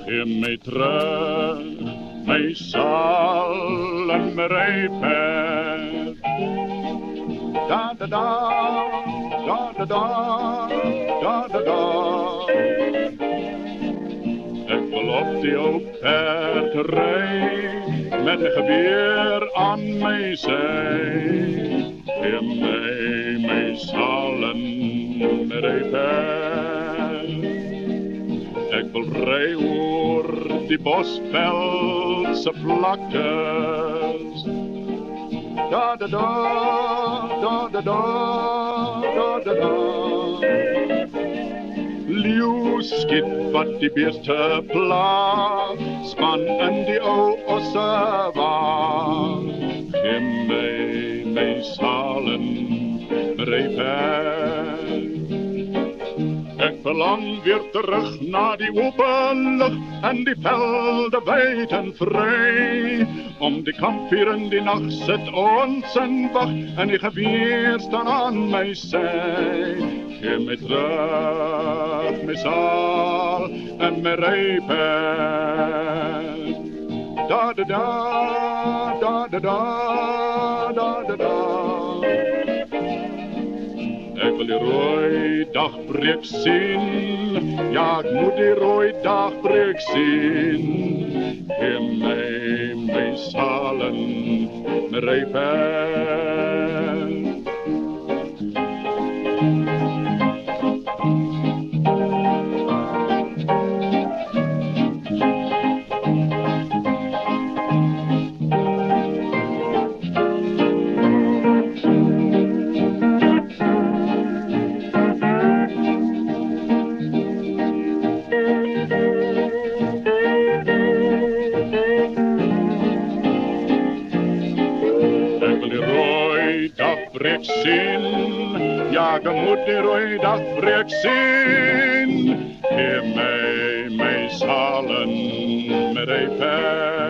Geef mij terug, mijn sjaal en mijn rijpet. Da da da, da da da, da da da. Ik wil op die oude paard rijden, met een geweer aan mijn zij. Geef mij mijn sjaal en mijn rijpet. Ik wil rijden oor die bosveldse vlaktes. Da da da, da da da, da da da. Lieuw schiet wat die beeste plaat, span in die oude ossenwaag. Geef mij mijn zalen, rijpen. Ik verlang weer terug naar die open lucht en die velden wijd en vrij. Om die kampvuur in die nacht zit ons en wacht en die geweer staan aan mijn zij. Geef mij terug mijn zaal en mijn rijpen. Da da da, da da da, da da da. Ik wil die rode dagbreek zien, ja ik moet die rode dagbreek zien. Geef mij mijn zalen, mijn rijpen. Dagbreek zien, ja, je moet die rode dagbreek zien. Geef mij mijn zalen, mijn rijpen.